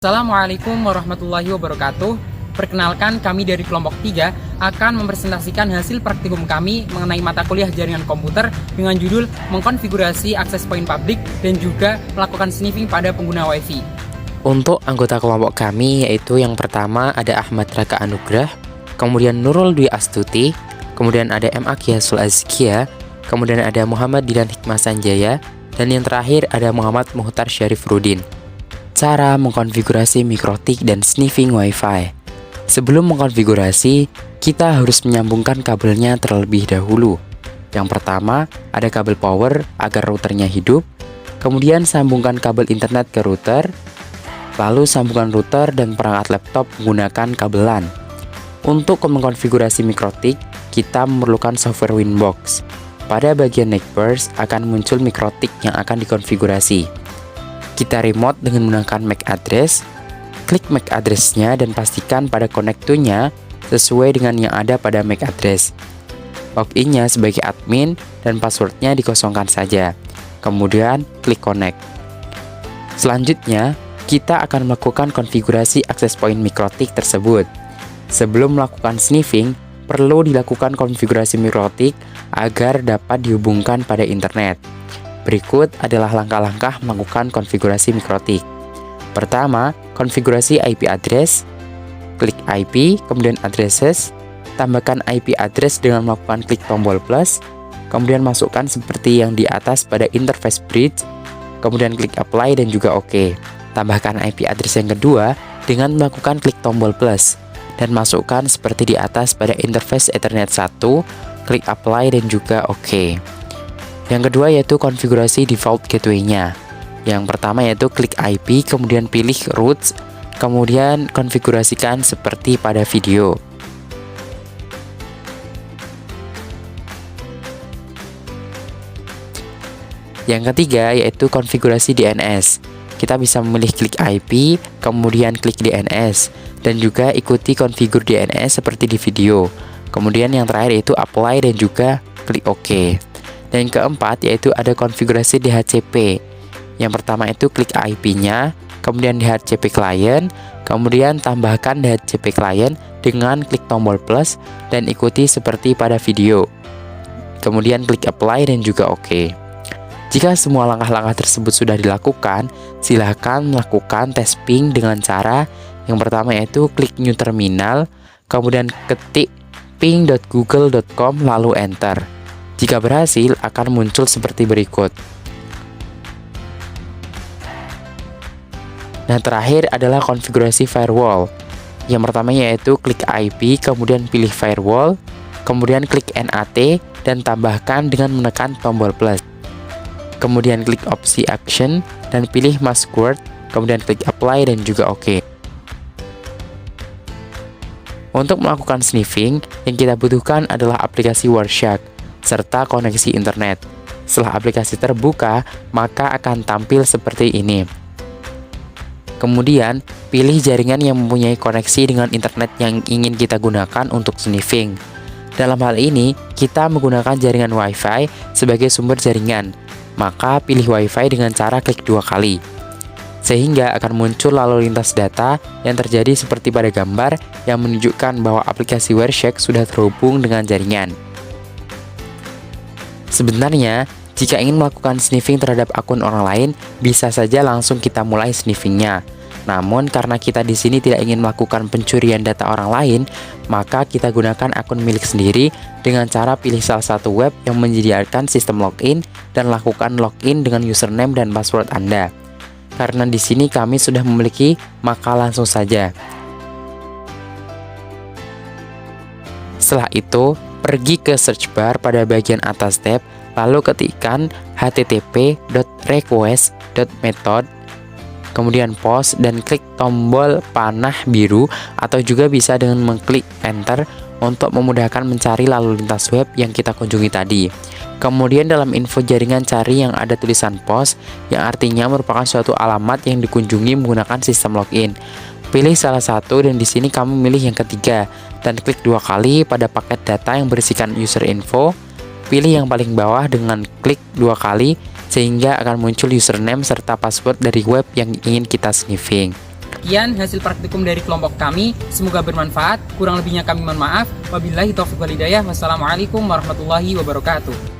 Assalamualaikum warahmatullahi wabarakatuh. Perkenalkan, kami dari kelompok 3 akan mempresentasikan hasil praktikum kami mengenai mata kuliah jaringan komputer dengan judul mengkonfigurasi akses point publik dan juga melakukan sniffing pada pengguna WiFi. Untuk anggota kelompok kami yaitu yang pertama ada Ahmad Raka Anugrah, kemudian Nurul Dwi Astuti, kemudian ada M. Akiasul Azkia, kemudian ada Muhammad Dilan Hikmah Sanjaya, dan yang terakhir ada Muhammad Muhtar Syarif Rudin. Cara mengkonfigurasi mikrotik dan sniffing WiFi. Sebelum mengkonfigurasi, kita harus menyambungkan kabelnya terlebih dahulu. Yang pertama, ada kabel power agar routernya hidup, kemudian sambungkan kabel internet ke router, lalu sambungkan router dan perangkat laptop menggunakan kabel LAN. Untuk mengkonfigurasi mikrotik, kita memerlukan software Winbox. Pada bagian Netburst akan muncul mikrotik yang akan dikonfigurasi. Kita remote dengan menggunakan MAC address, klik MAC address-nya dan pastikan pada connect to-nya sesuai dengan yang ada pada MAC address. Login-nya sebagai admin dan password-nya dikosongkan saja. Kemudian klik connect. Selanjutnya, kita akan melakukan konfigurasi access point mikrotik tersebut. Sebelum melakukan sniffing, perlu dilakukan konfigurasi mikrotik agar dapat dihubungkan pada internet. Berikut adalah langkah-langkah melakukan konfigurasi mikrotik. Pertama, konfigurasi IP address. Klik IP, kemudian addresses. Tambahkan IP address dengan melakukan klik tombol plus. Kemudian masukkan seperti yang di atas pada interface bridge. Kemudian klik apply dan juga OK. Tambahkan IP address yang kedua dengan melakukan klik tombol plus. Dan masukkan seperti di atas pada interface Ethernet 1. Klik apply dan juga OK. Yang kedua yaitu konfigurasi default gateway-nya. Yang pertama yaitu klik IP, kemudian pilih routes, kemudian konfigurasikan seperti pada video. Yang ketiga yaitu konfigurasi DNS. Kita bisa memilih klik IP, kemudian klik DNS, dan juga ikuti konfigur DNS seperti di video. Kemudian yang terakhir yaitu apply dan juga klik OK. Dan yang keempat yaitu ada konfigurasi DHCP. Yang pertama itu klik IP-nya, kemudian DHCP client, kemudian tambahkan DHCP client dengan klik tombol plus dan ikuti seperti pada video. Kemudian klik apply dan juga OK. Jika semua langkah-langkah tersebut sudah dilakukan, silakan melakukan tes ping dengan cara yang pertama yaitu klik new terminal, kemudian ketik ping.google.com lalu enter. Jika berhasil, akan muncul seperti berikut. Nah, terakhir adalah konfigurasi firewall. Yang pertama yaitu klik IP, kemudian pilih firewall, kemudian klik NAT, dan tambahkan dengan menekan tombol plus. Kemudian klik opsi action, dan pilih mask word, kemudian klik apply dan juga OK. Untuk melakukan sniffing, yang kita butuhkan adalah aplikasi Wireshark serta koneksi internet. Setelah aplikasi terbuka, maka akan tampil seperti ini. Kemudian, pilih jaringan yang mempunyai koneksi dengan internet yang ingin kita gunakan untuk sniffing. Dalam hal ini, kita menggunakan jaringan WiFi sebagai sumber jaringan. Maka pilih WiFi dengan cara klik 2 kali. Sehingga akan muncul lalu lintas data yang terjadi seperti pada gambar yang menunjukkan bahwa aplikasi Wireshark sudah terhubung dengan jaringan. Sebenarnya, jika ingin melakukan sniffing terhadap akun orang lain, bisa saja langsung kita mulai sniffingnya. Namun, karena kita di sini tidak ingin melakukan pencurian data orang lain, maka kita gunakan akun milik sendiri dengan cara pilih salah satu web yang menyediakan sistem login dan lakukan login dengan username dan password Anda. Karena di sini kami sudah memiliki, maka langsung saja. Setelah itu, pergi ke search bar pada bagian atas tab, lalu ketikkan http://request.method, kemudian post dan klik tombol panah biru atau juga bisa dengan mengklik enter untuk memudahkan mencari lalu lintas web yang kita kunjungi tadi. Kemudian dalam info jaringan cari yang ada tulisan post yang artinya merupakan suatu alamat yang dikunjungi menggunakan sistem login. Pilih salah satu dan di sini kamu milih yang ketiga dan klik 2 kali pada paket data yang berisikan user info. Pilih yang paling bawah dengan klik 2 kali sehingga akan muncul username serta password dari web yang ingin kita sniffing. Sekian hasil praktikum dari kelompok kami, semoga bermanfaat. Kurang lebihnya kami mohon maaf. Wabillahi taufiq wal hidayah. Wassalamualaikum warahmatullahi wabarakatuh.